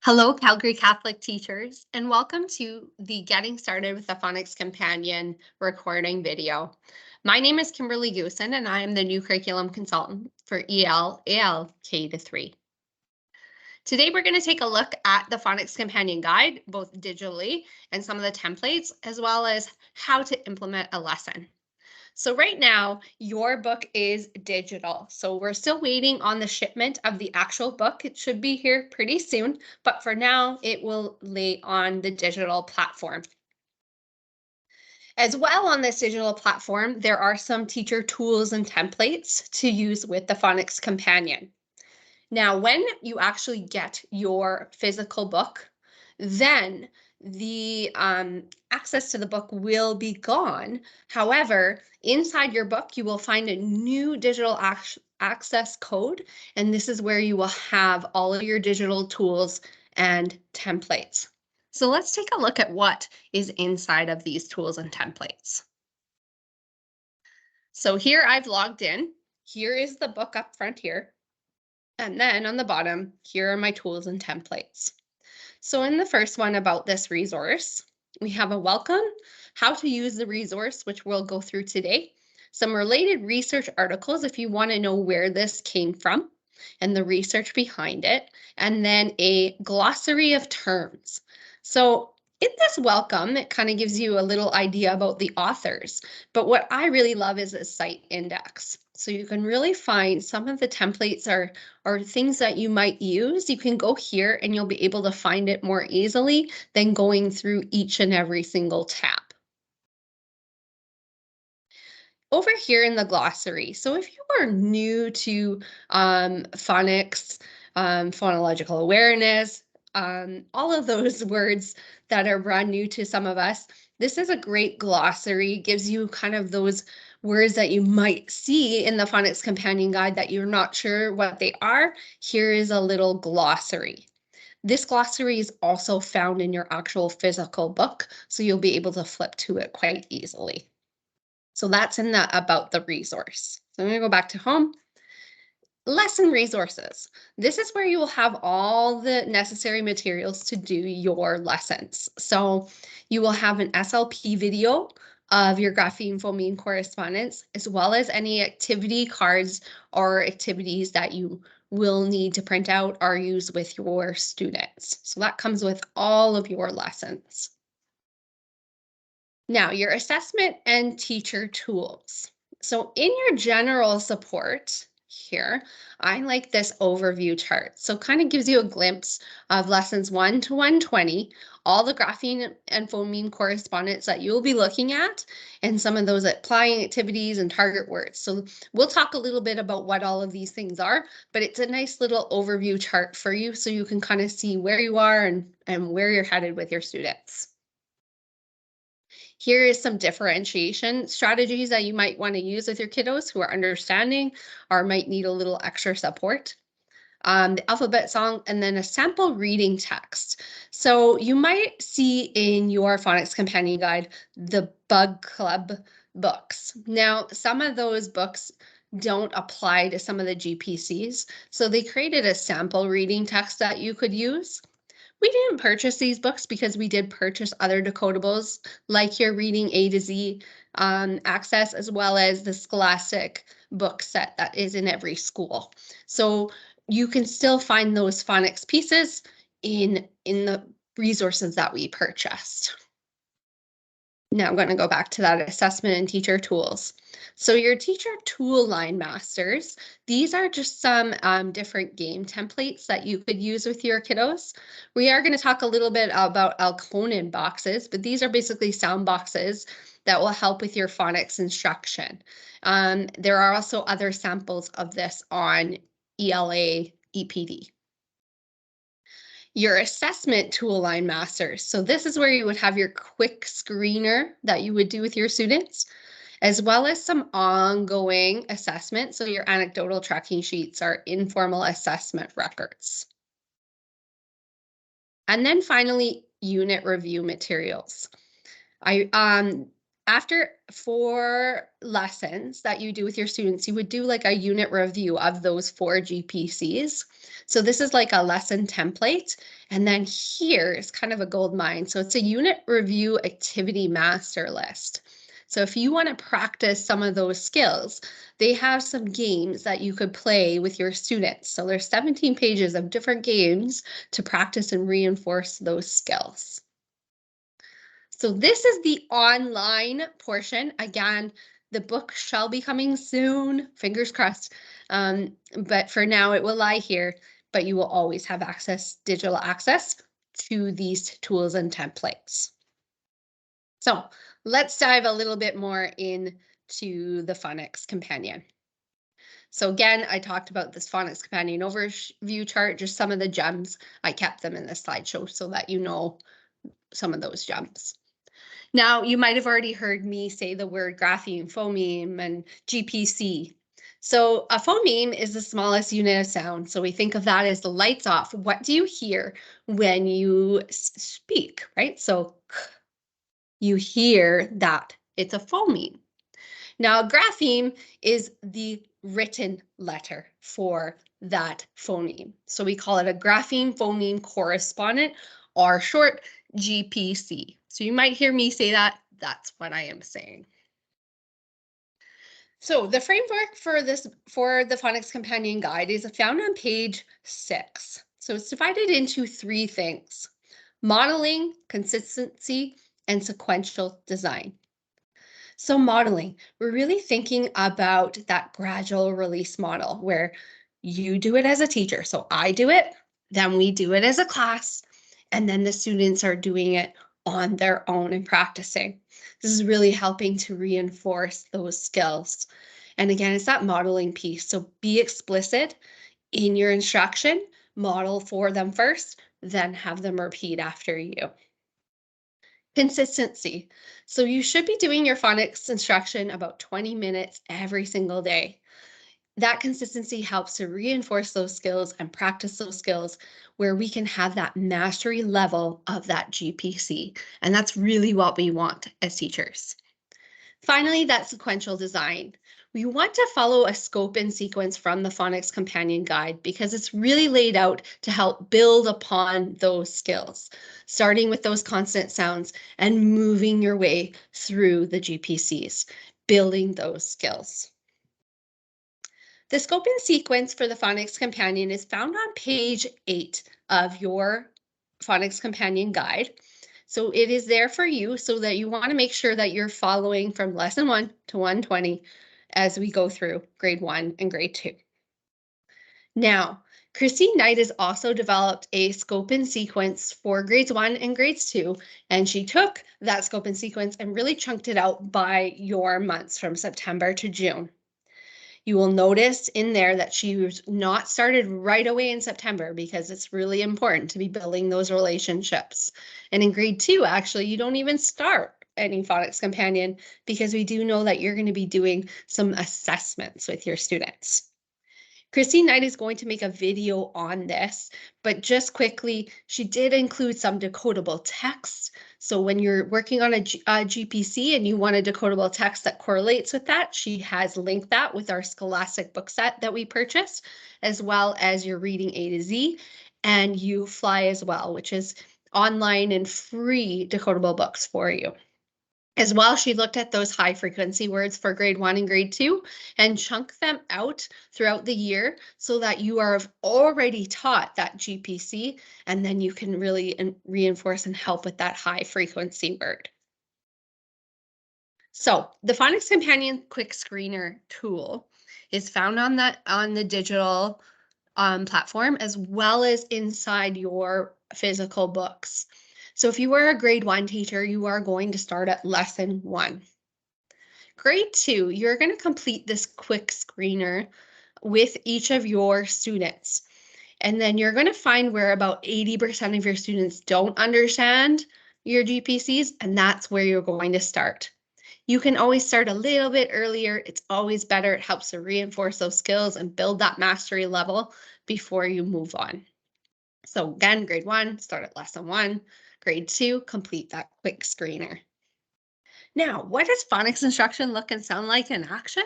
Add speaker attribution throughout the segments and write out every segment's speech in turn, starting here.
Speaker 1: Hello, Calgary Catholic teachers, and welcome to the Getting Started with the Phonics Companion recording video. My name is Kimberly Goosen, and I am the new curriculum consultant for EL K-3. Today, we're going to take a look at the Phonics Companion Guide, both digitally and some of the templates, as well as how to implement a lesson. So right now, your book is digital. So we're still waiting on the shipment of the actual book. It should be here pretty soon, but for now, it will lay on the digital platform. As well on this digital platform, there are some teacher tools and templates to use with the Phonics Companion. Now, when you actually get your physical book, then the access to the book will be gone. However, inside your book, you will find a new digital access code, and this is where you will have all of your digital tools and templates. So let's take a look at what is inside of these tools and templates. So here I've logged in. Here is the book up front here. And then on the bottom, here are my tools and templates. So in the first one about this resource, we have a welcome, how to use the resource, which we'll go through today, some related research articles if you want to know where this came from and the research behind it, and then a glossary of terms. So in this welcome, it kind of gives you a little idea about the authors, but what I really love is a site index. So you can really find some of the templates or things that you might use. You can go here and you'll be able to find it more easily than going through each and every single tab. Over here in the glossary, so if you are new to phonics, phonological awareness, all of those words that are brand new to some of us, this is a great glossary. It gives you kind of those words that you might see in the Phonics Companion Guide that you're not sure what they are. Here is a little glossary. This glossary is also found in your actual physical book, so you'll be able to flip to it quite easily. So that's in the about the resource. So I'm going to go back to home. Lesson resources. This is where you will have all the necessary materials to do your lessons. So you will have an SLP video of your grapheme phoneme correspondence, as well as any activity cards or activities that you will need to print out or use with your students. So that comes with all of your lessons. Now, your assessment and teacher tools. So in your general support here, I like this overview chart. So kind of gives you a glimpse of lessons 1 to 120, all the grapheme and phoneme correspondence that you'll be looking at, and some of those applying activities and target words. So we'll talk a little bit about what all of these things are, but it's a nice little overview chart for you so you can kind of see where you are and where you're headed with your students. Here is some differentiation strategies that you might want to use with your kiddos who are understanding or might need a little extra support. The alphabet song, and then a sample reading text. So you might see in your Phonics Companion Guide the Bug Club books. Now, some of those books don't apply to some of the GPCs, so they created a sample reading text that you could use. We didn't purchase these books because we did purchase other decodables like your Reading A to Z access, as well as the Scholastic book set that is in every school. So you can still find those phonics pieces in the resources that we purchased. Now I'm going to go back to that assessment and teacher tools. So your teacher tool line masters, these are just some different game templates that you could use with your kiddos. We are going to talk a little bit about Alconin boxes, but these are basically sound boxes that will help with your phonics instruction. There are also other samples of this on ELA EPD. Your assessment tool line masters. So this is where you would have your quick screener that you would do with your students, as well as some ongoing assessment. So your anecdotal tracking sheets are informal assessment records. And then finally, unit review materials. As after 4 lessons that you do with your students, you would do like a unit review of those 4 GPCs. So this is like a lesson template. And then here is kind of a gold mine. So it's a unit review activity master list. So if you want to practice some of those skills, they have some games that you could play with your students. So there's 17 pages of different games to practice and reinforce those skills. So this is the online portion. Again, the book shall be coming soon, fingers crossed. But for now, it will lie here, but you will always have digital access to these tools and templates. So let's dive a little bit more into the Phonics Companion. So again, I talked about this Phonics Companion overview chart, just some of the gems. I kept them in the slideshow so that you know some of those gems. Now, you might have already heard me say the word grapheme, phoneme, and GPC. So a phoneme is the smallest unit of sound. So we think of that as the lights off. What do you hear when you speak, right? So you hear that. It's a phoneme. Now, grapheme is the written letter for that phoneme. So we call it a grapheme phoneme correspondent, or short GPC. So you might hear me say that. That's what I am saying. So the framework for the Phonics Companion Guide is found on page 6. So it's divided into 3 things: modeling, consistency, and sequential design. So modeling, we're really thinking about that gradual release model where you do it as a teacher. So I do it, then we do it as a class, and then the students are doing it on their own and practicing. This is really helping to reinforce those skills. And again, it's that modeling piece. So be explicit in your instruction, model for them first, then have them repeat after you. Consistency. So you should be doing your phonics instruction about 20 minutes every single day. That consistency helps to reinforce those skills and practice those skills where we can have that mastery level of that GPC. And that's really what we want as teachers. Finally, that sequential design. We want to follow a scope and sequence from the Phonics Companion Guide because it's really laid out to help build upon those skills, starting with those consonant sounds and moving your way through the GPCs, building those skills. The scope and sequence for the Phonics Companion is found on page 8 of your Phonics Companion Guide. So it is there for you so that you want to make sure that you're following from lesson 1 to 120 as we go through grade 1 and grade 2. Now, Christine Knight has also developed a scope and sequence for grades 1 and grades 2, and she took that scope and sequence and really chunked it out by your months from September to June. You will notice in there that she was not started right away in September because it's really important to be building those relationships. And in grade 2, actually, you don't even start any Phonics Companion because we do know that you're going to be doing some assessments with your students. Christine Knight is going to make a video on this, but just quickly, she did include some decodable text. So when you're working on a GPC and you want a decodable text that correlates with that, she has linked that with our Scholastic book set that we purchased, as well as your Reading A to Z and You Fly as well, which is online and free decodable books for you. As well, she looked at those high frequency words for grade 1 and grade 2 and chunked them out throughout the year so that you are already taught that GPC, and then you can really reinforce and help with that high frequency word. So the Phonics Companion Quick Screener tool is found on the digital platform as well as inside your physical books. So if you are a grade 1 teacher, you are going to start at lesson 1. Grade 2, you're going to complete this quick screener with each of your students. And then you're going to find where about 80% of your students don't understand your GPCs, and that's where you're going to start. You can always start a little bit earlier. It's always better. It helps to reinforce those skills and build that mastery level before you move on. So again, grade 1, start at lesson 1. Grade 2, complete that quick screener. Now, what does phonics instruction look and sound like in action?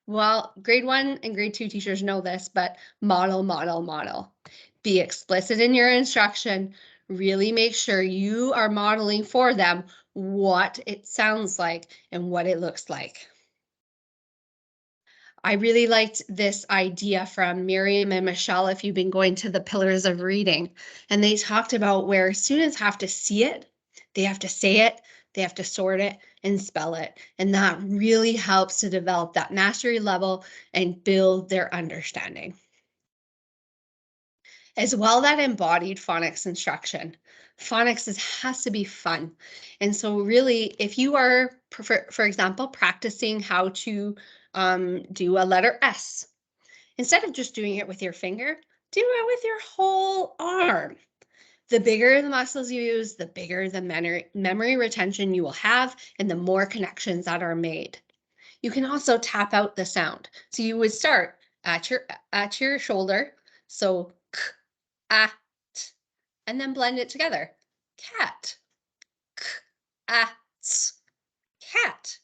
Speaker 1: Well, grade 1 and grade 2 teachers know this, but model, model, model. Be explicit in your instruction. Really make sure you are modeling for them what it sounds like and what it looks like. I really liked this idea from Miriam and Michelle, if you've been going to the Pillars of Reading, and they talked about where students have to see it, they have to say it, they have to sort it and spell it. And that really helps to develop that mastery level and build their understanding. As well, that embodied phonics instruction. Has to be fun. And so really, if you are, for example, practicing how to do a letter S, instead of just doing it with your finger, do it with your whole arm. The bigger the muscles you use, the bigger the memory retention you will have and the more connections that are made. You can also tap out the sound. So you would start at your shoulder. So k, a, t, and then blend it together. Cat, k, a, t, cat.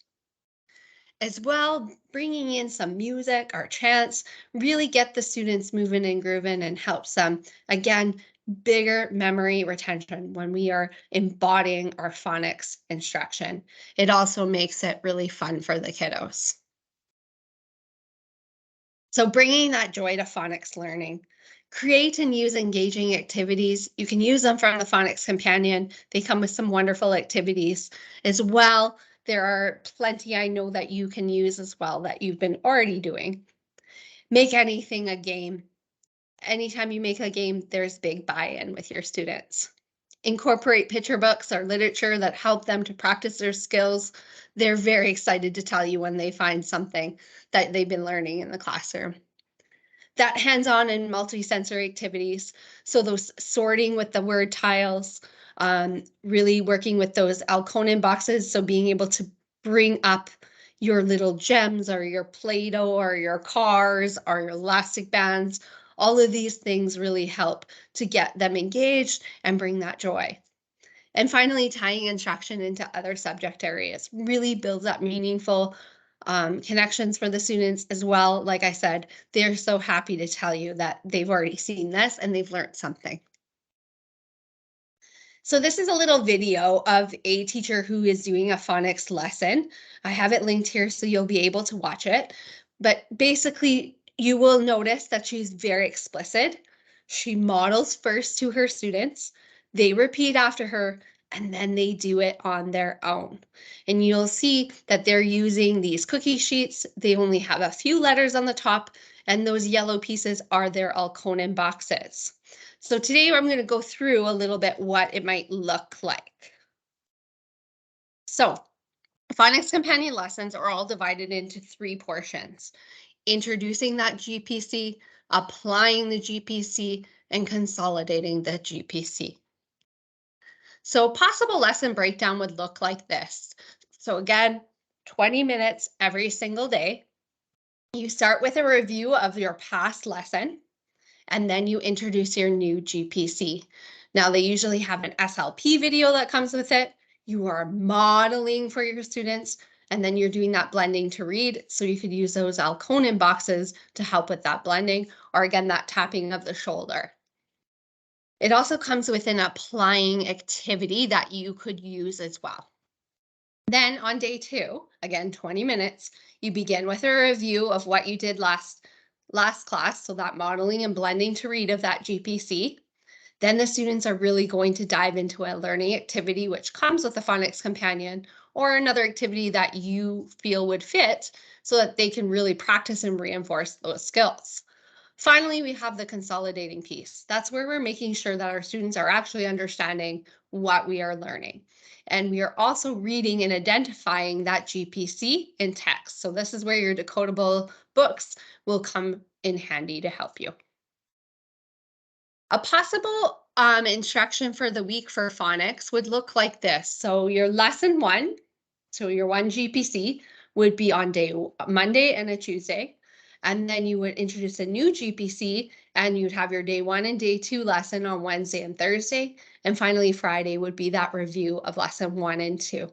Speaker 1: As well, bringing in some music or chants really get the students moving and grooving and helps them, again, bigger memory retention when we are embodying our phonics instruction. It also makes it really fun for the kiddos. So bringing that joy to phonics learning. Create and use engaging activities. You can use them from the Phonics Companion. They come with some wonderful activities as well. There are plenty I know that you can use as well that you've been already doing. Make anything a game. Anytime you make a game, there's big buy-in with your students. Incorporate picture books or literature that help them to practice their skills. They're very excited to tell you when they find something that they've been learning in the classroom. That hands-on and multi-sensory activities. So those sorting with the word tiles, really working with those Alconin boxes. So being able to bring up your little gems or your Play-Doh or your cars or your elastic bands. All of these things really help to get them engaged and bring that joy. And finally, tying instruction into other subject areas really builds up meaningful connections for the students as well. Like I said, they're so happy to tell you that they've already seen this and they've learned something. So this is a little video of a teacher who is doing a phonics lesson. I have it linked here so you'll be able to watch it. But basically, you will notice that she's very explicit. She models first to her students. They repeat after her, and then they do it on their own. And you'll see that they're using these cookie sheets. They only have a few letters on the top, and those yellow pieces are their Alconin boxes. So today I'm going to go through a little bit what it might look like. So Phonics Companion lessons are all divided into 3 portions: introducing that GPC, applying the GPC, and consolidating the GPC. So possible lesson breakdown would look like this. So again, 20 minutes every single day. You start with a review of your past lesson, and then you introduce your new GPC. Now they usually have an SLP video that comes with it. You are modeling for your students, and then you're doing that blending to read. So you could use those Alconin boxes to help with that blending, or again, that tapping of the shoulder. It also comes with an applying activity that you could use as well. Then on day 2, again, 20 minutes, you begin with a review of what you did last class, so that modeling and blending to read of that GPC. Then the students are really going to dive into a learning activity which comes with the Phonics Companion, or another activity that you feel would fit so that they can really practice and reinforce those skills. Finally, we have the consolidating piece. That's where we're making sure that our students are actually understanding what we are learning. And we are also reading and identifying that GPC in text. So this is where your decodable books will come in handy to help you. A possible instruction for the week for phonics would look like this. So your lesson 1, so your 1 GPC would be on Monday and a Tuesday. And then you would introduce a new GPC and you'd have your day 1 and day 2 lesson on Wednesday and Thursday. And finally, Friday would be that review of lesson 1 and 2.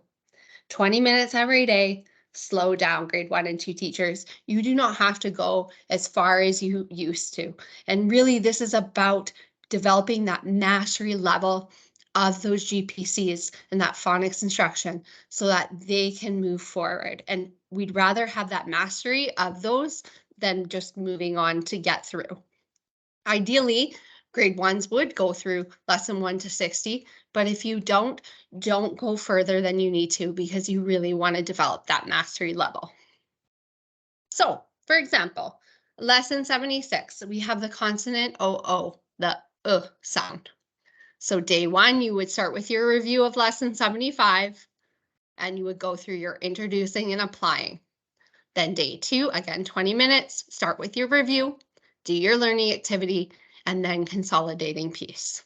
Speaker 1: 20 minutes every day. Slow down, grade 1 and 2 teachers. You do not have to go as far as you used to. And really, this is about developing that mastery level of those GPCs and that phonics instruction so that they can move forward. And we'd rather have that mastery of those than just moving on to get through. Ideally, grade 1s would go through lesson 1 to 60, but if you don't go further than you need to because you really want to develop that mastery level. So, for example, lesson 76, we have the consonant OO, the sound. So day 1, you would start with your review of lesson 75, and you would go through your introducing and applying. Then day 2, again, 20 minutes, start with your review, do your learning activity, and then consolidating piece.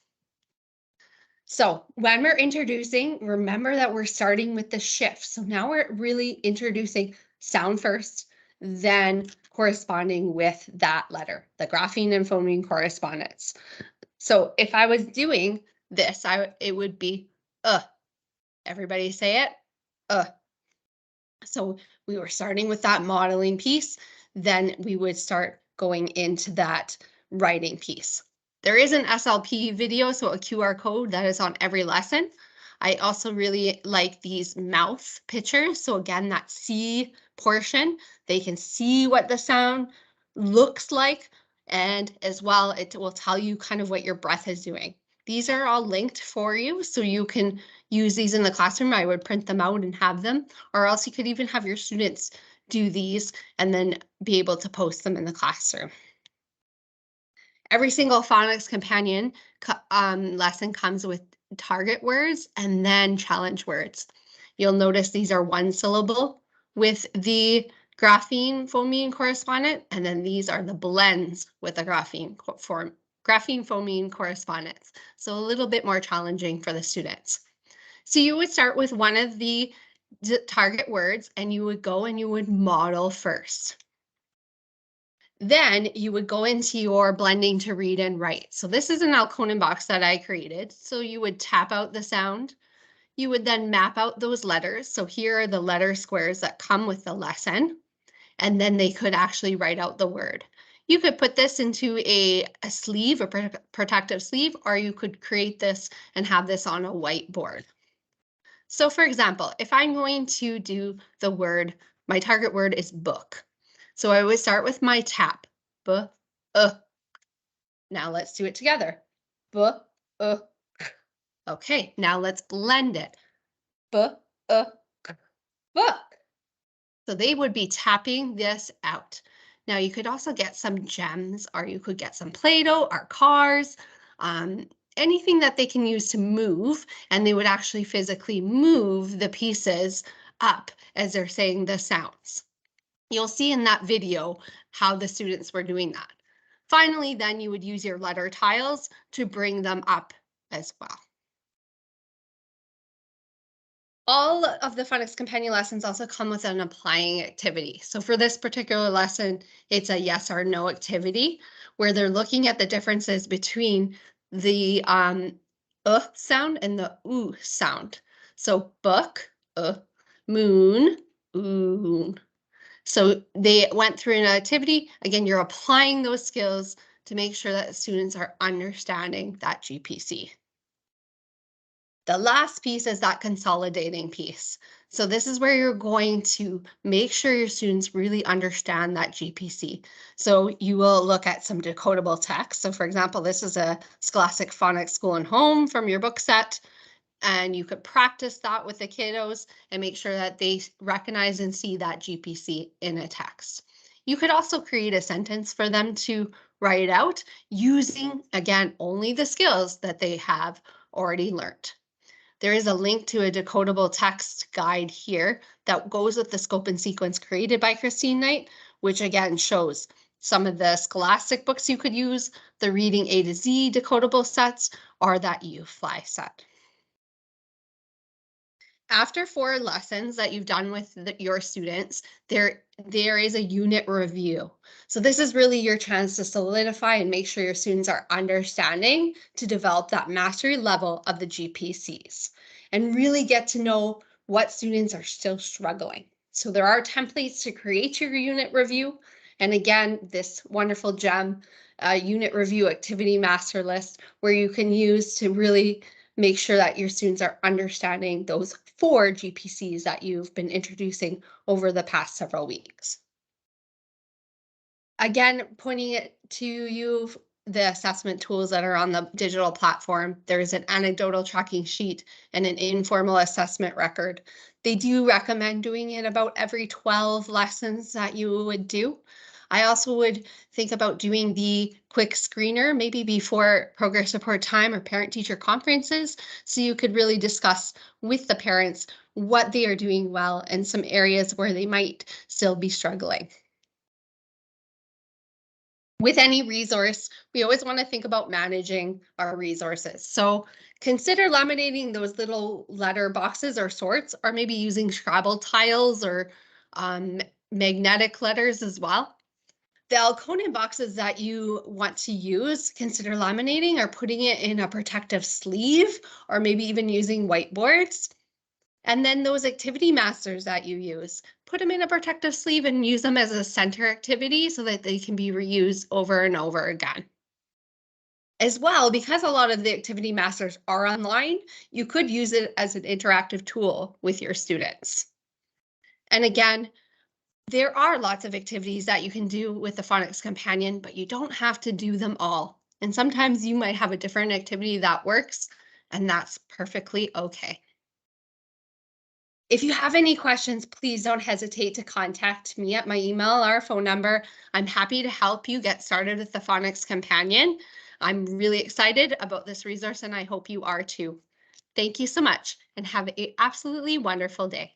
Speaker 1: So when we're introducing, remember that we're starting with the shift. So now we're really introducing sound first, then corresponding with that letter, the grapheme and phoneme correspondence. So if I was doing this, it would be Everybody say it, So we were starting with that modeling piece, then we would start going into that writing piece. There is an SLP video, so a QR code that is on every lesson. I also really like these mouth pictures. So again, that C portion, they can see what the sound looks like. And as well, it will tell you kind of what your breath is doing. These are all linked for you, so you can use these in the classroom. I would print them out and have them, or else you could even have your students do these and then be able to post them in the classroom. Every single phonics companion lesson comes with target words and then challenge words. You'll notice these are one syllable with the grapheme phoneme correspondent, and then these are the blends with the grapheme phoneme correspondence. So a little bit more challenging for the students. So you would start with one of the target words and you would go and you would model first. Then you would go into your blending to read and write. So this is an Alconin box that I created. So you would tap out the sound. You would then map out those letters. So here are the letter squares that come with the lesson. And then they could actually write out the word. You could put this into a sleeve, a protective sleeve, or you could create this and have this on a whiteboard. So for example, if I'm going to do the word, my target word is book. So I would start with my tap, Now let's do it together. Okay, now let's blend it. Book. So they would be tapping this out. Now you could also get some gems, or you could get some Play-Doh or cars, anything that they can use to move, and they would actually physically move the pieces up as they're saying the sounds. You'll see in that video how the students were doing that. Finally, then you would use your letter tiles to bring them up as well. All of the phonics companion lessons also come with an applying activity. So for this particular lesson, it's a yes or no activity where they're looking at the differences between the sound and the sound. So book, moon, oon. So they went through an activity. Again, you're applying those skills to make sure that students are understanding that GPC. The last piece is that consolidating piece. So this is where you're going to make sure your students really understand that GPC. So you will look at some decodable text. So for example, this is a Scholastic Phonics School and Home from your book set. And you could practice that with the kiddos and make sure that they recognize and see that GPC in a text. You could also create a sentence for them to write out using, again, only the skills that they have already learned. There is a link to a decodable text guide here that goes with the scope and sequence created by Christine Knight, which again shows some of the Scholastic books you could use, the Reading A to Z decodable sets, or that U-Fly set. After 4 lessons that you've done with your students, there is a unit review. So this is really your chance to solidify and make sure your students are understanding to develop that mastery level of the GPCs and really get to know what students are still struggling. So there are templates to create your unit review. And again, this wonderful gem, unit review activity master list, where you can use to really make sure that your students are understanding those 4 GPCs that you've been introducing over the past several weeks. Again, pointing it to you, the assessment tools that are on the digital platform. There's an anecdotal tracking sheet and an informal assessment record. They do recommend doing it about every 12 lessons that you would do. I also would think about doing the quick screener, maybe before progress report time or parent-teacher conferences, so you could really discuss with the parents what they are doing well and some areas where they might still be struggling. With any resource, we always want to think about managing our resources. So consider laminating those little letter boxes or sorts, or maybe using Scrabble tiles or magnetic letters as well. The Alconin boxes that you want to use, consider laminating or putting it in a protective sleeve, or maybe even using whiteboards. And then those activity masters that you use, put them in a protective sleeve and use them as a center activity so that they can be reused over and over again. As well, because a lot of the activity masters are online, you could use it as an interactive tool with your students. And again, there are lots of activities that you can do with the Phonics Companion, but you don't have to do them all. And sometimes you might have a different activity that works, and that's perfectly okay. If you have any questions, please don't hesitate to contact me at my email or phone number. I'm happy to help you get started with the Phonics Companion. I'm really excited about this resource, and I hope you are too. Thank you so much, and have an absolutely wonderful day.